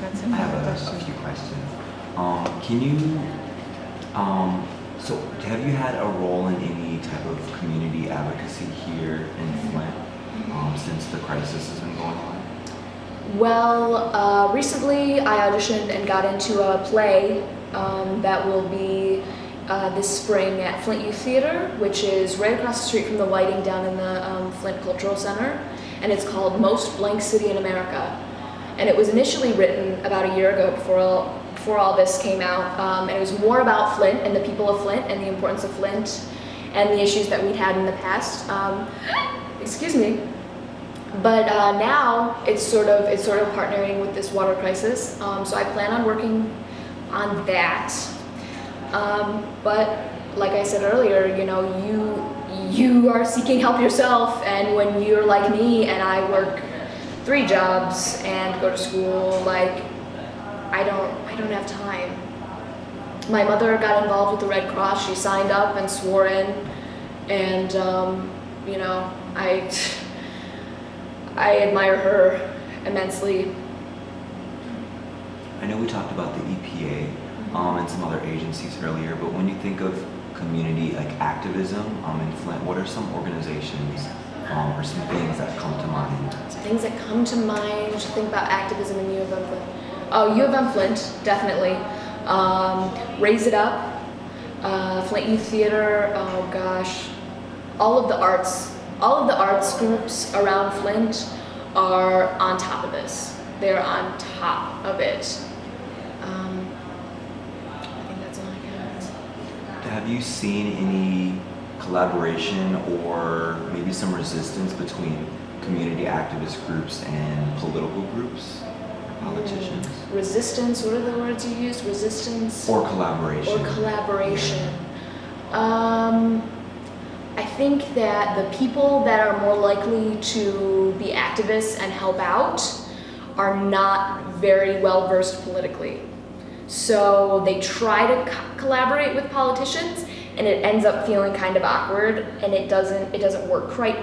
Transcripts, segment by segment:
That's I have a few questions. Can you, so have you had a role in any type of community advocacy here in Flint since the crisis has been going on? Well, recently I auditioned and got into a play that will be this spring at Flint Youth Theater, which is right across the street from the lighting down in the Flint Cultural Center, and it's called Most Blank City in America. And it was initially written about a year ago before all this came out, and it was more about Flint and the people of Flint and the importance of Flint and the issues that we'd had in the past. Excuse me. But now it's sort of partnering with this water crisis. So I plan on working on that. But like I said earlier, you know, you are seeking help yourself, and when you're like me and I work 3 jobs and go to school, like I don't have time. My mother got involved with the Red Cross. She signed up and swore in, and you know, I admire her immensely. I know we talked about the EPA and some other agencies earlier, but when you think of community like activism in Flint, what are some organizations or some things that come to mind? Some things that come to mind, think about activism in U of M Flint. Oh, U of M Flint, definitely. Raise It Up, Flint Youth Theater, oh gosh. All of the arts groups around Flint are on top of this. They're on top of it. I think that's all I got. Have you seen any collaboration or maybe some resistance between community activist groups and political groups or politicians? Resistance, what are the words you used? Resistance? Or collaboration. Or collaboration. I think that the people that are more likely to be activists and help out are not very well versed politically. So they try to collaborate with politicians, and it ends up feeling kind of awkward, and it doesn't work quite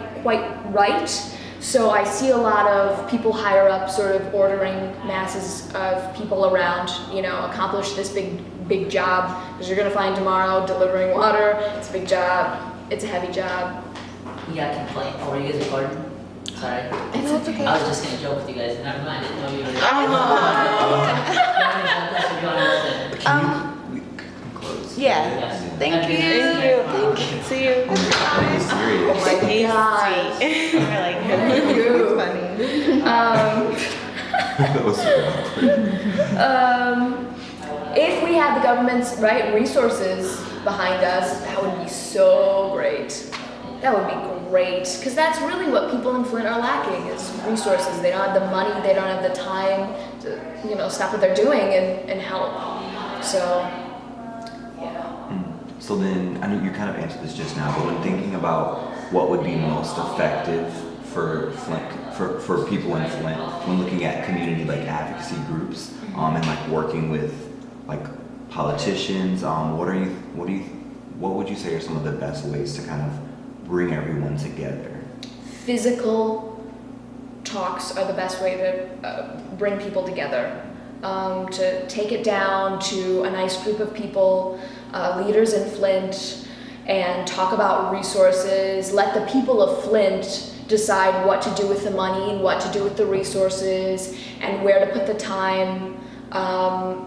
right. So I see a lot of people higher up sort of ordering masses of people around, you know, accomplish this big job, because you're gonna find tomorrow delivering water. It's a big job. It's a heavy job. You got a complaint. Oh, were you guys recording? Sorry. I know it's okay. I was just gonna joke with you guys. Never mind. I didn't know you were. We can close. Yeah. Yes. Thank you. Thank you. See you. Oh my gosh. We're like, you. funny. That was super awkward. If we had the government's right resources behind us, that would be so great. That would be great, because that's really what people in Flint are lacking, is resources. They don't have the money, they don't have the time to, you know, stop what they're doing and help. So, yeah. So then, I know you kind of answered this just now, but when thinking about what would be most effective for Flint, for people in Flint, when looking at community like advocacy groups, and like working with like politicians, what would you say are some of the best ways to kind of bring everyone together? Physical talks are the best way to bring people together. To take it down to a nice group of people, leaders in Flint, and talk about resources. Let the people of Flint decide what to do with the money and what to do with the resources and where to put the time.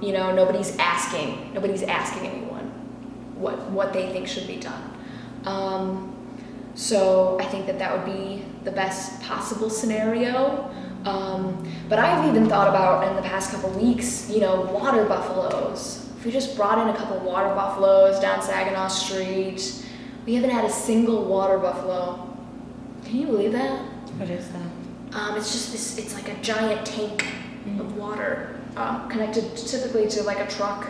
You know, nobody's asking anyone what they think should be done. So I think that would be the best possible scenario. But I've even thought about in the past couple weeks, you know, water buffaloes. If we just brought in a couple water buffaloes down Saginaw Street, we haven't had a single water buffalo. Can you believe that? What is that? It's just this, it's like a giant tank of water, connected typically to like a truck,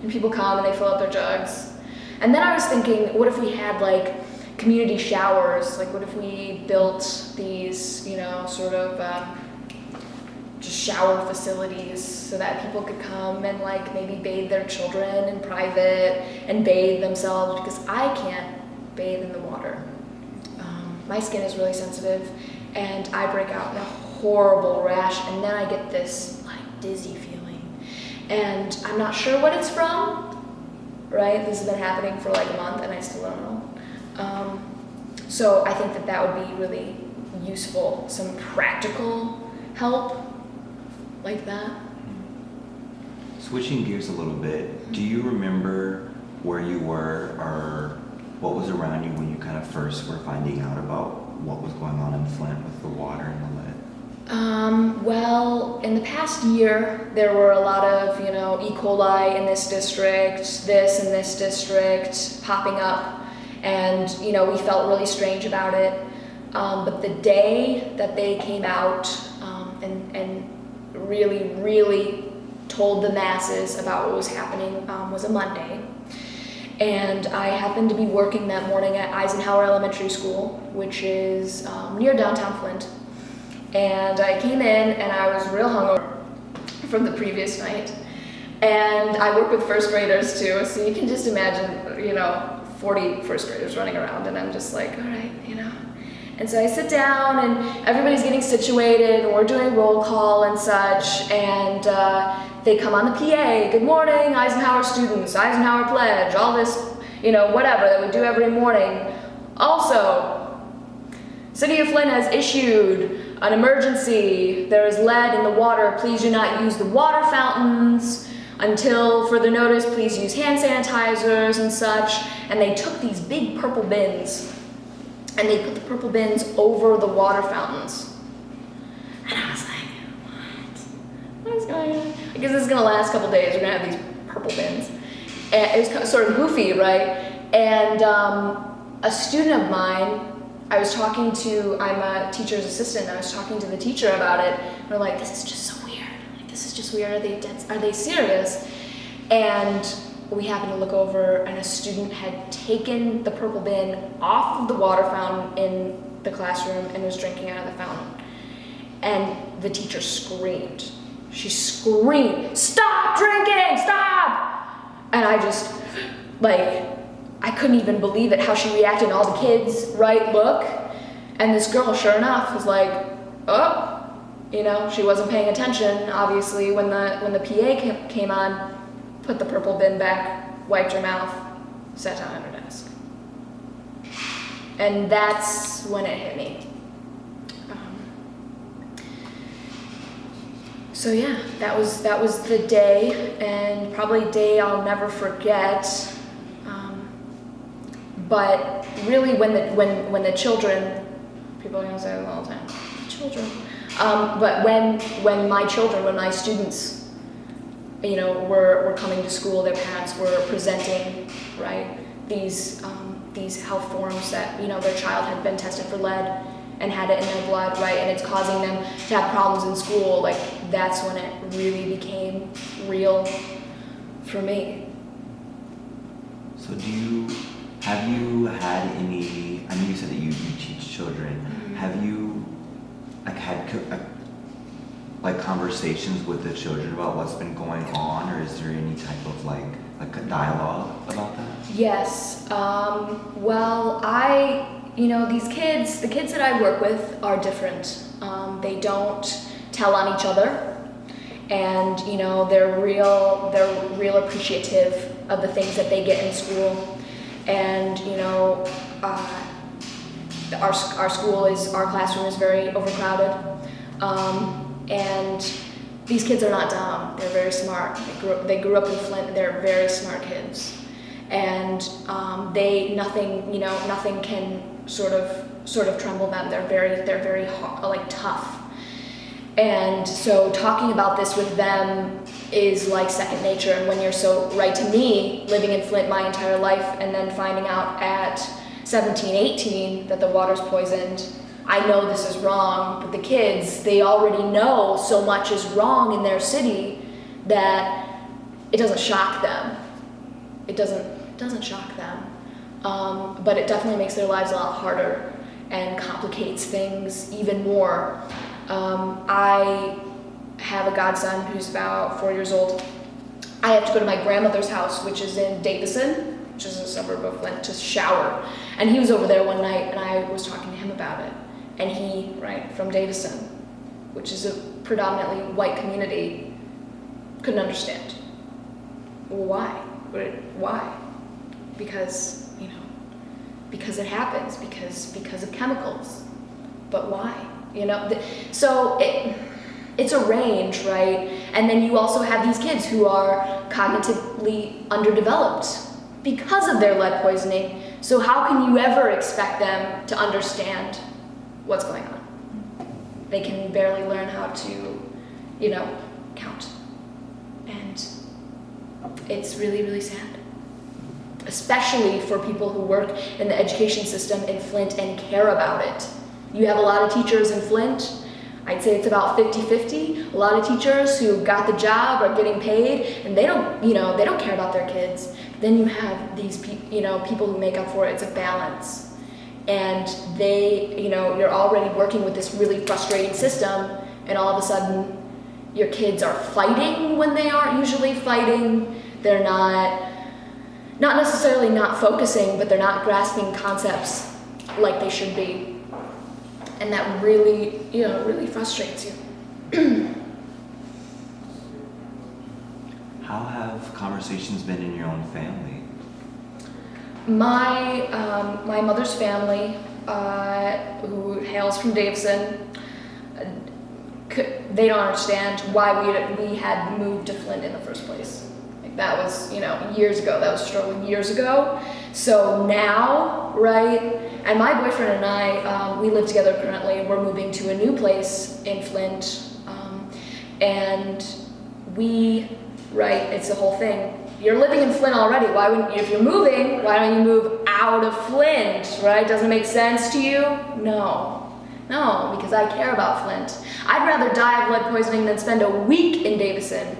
and people come and they fill up their jugs. And then I was thinking, what if we had like community showers? Like what if we built these, you know, sort of just shower facilities so that people could come and like maybe bathe their children in private and bathe themselves, because I can't bathe in the water. My skin is really sensitive and I break out in a horrible rash, and then I get this like dizzy feeling. And I'm not sure what it's from, right? This has been happening for like a month and I still don't know. So I think that would be really useful, some practical help like that. Switching gears a little bit, do you remember where you were or what was around you when you kind of first were finding out about what was going on in Flint with the water and the lead? Well, in the past year, there were a lot of, E. coli in this district, this in this district popping up. And, we felt really strange about it. But the day that they came out and really, really told the masses about what was happening was a Monday. And I happened to be working that morning at Eisenhower Elementary School, which is near downtown Flint. And I came in and I was real hungover from the previous night. And I work with first graders too, so you can just imagine, 40 first graders running around, and I'm just like, all right, And so I sit down and everybody's getting situated and we're doing roll call and such, and they come on the PA, good morning, Eisenhower students, Eisenhower pledge, all this, whatever that we do every morning. Also, City of Flint has issued an emergency. There is lead in the water. Please do not use the water fountains. Until further notice, please use hand sanitizers and such. And they took these big purple bins and they put the purple bins over the water fountains. And I was like, what is going on? I guess this is gonna last a couple days. We're gonna have these purple bins. And it was sort of goofy, right? And a student of mine, I'm a teacher's assistant, I was talking to the teacher about it. And we're like, this is just so weird. This is just weird, are they serious? And we happened to look over and a student had taken the purple bin off of the water fountain in the classroom and was drinking out of the fountain. And the teacher screamed. She screamed, "Stop drinking, stop!" And I just, I couldn't even believe it, how she reacted, and all the kids, right, look. And this girl, sure enough, was like, oh, she wasn't paying attention, obviously, when the PA came on, put the purple bin back, wiped her mouth, sat down at her desk. And that's when it hit me. So yeah, that was the day, and probably a day I'll never forget. But really, when the children, people are gonna say it all the time, children. But when my students, were coming to school, their parents were presenting, right, these health forms that, their child had been tested for lead and had it in their blood, right, and it's causing them to have problems in school, that's when it really became real for me. So have you had any, I know you said that you teach children, Mm-hmm. have you had conversations with the children about what's been going on, or is there any type of a dialogue about that? Yes, well, these kids, the kids that I work with are different. They don't tell on each other, and they're real appreciative of the things that they get in school. And our classroom is very overcrowded, and these kids are not dumb. They're very smart. They grew up in Flint. They're very smart kids, and nothing can sort of tremble them. They're very tough. And so talking about this with them is like second nature. And when you're to me, living in Flint my entire life and then finding out at 17, 18 that the water's poisoned, I know this is wrong, but the kids, they already know so much is wrong in their city that it doesn't shock them. It doesn't shock them. But it definitely makes their lives a lot harder and complicates things even more. I have a godson who's about 4 years old. I have to go to my grandmother's house, which is in Davison, which is a suburb of Flint, to shower. And he was over there one night, and I was talking to him about it. And he, from Davison, which is a predominantly white community, couldn't understand. well, why? Why? Because, because it happens, because of chemicals. But why? So it's a range, right? And then you also have these kids who are cognitively underdeveloped because of their lead poisoning. So how can you ever expect them to understand what's going on? They can barely learn how to, count. And it's really, really sad. Especially for people who work in the education system in Flint and care about it. You have a lot of teachers in Flint. I'd say it's about 50-50. A lot of teachers who got the job are getting paid, and they don't care about their kids. Then you have these people who make up for it. It's a balance. And you're already working with this really frustrating system, and all of a sudden your kids are fighting when they aren't usually fighting. They're not necessarily not focusing, but they're not grasping concepts like they should be. And that really, really frustrates you. How have conversations been in your own family? My mother's family, who hails from Davison, they don't understand why we had moved to Flint in the first place. Like that was, years ago. That was struggling years ago. So now, right? And my boyfriend and I, we live together currently, and we're moving to a new place in Flint. And it's the whole thing. You're living in Flint already. Why wouldn't you, if you're moving, why don't you move out of Flint, right? Doesn't it make sense to you? No, because I care about Flint. I'd rather die of lead poisoning than spend a week in Davison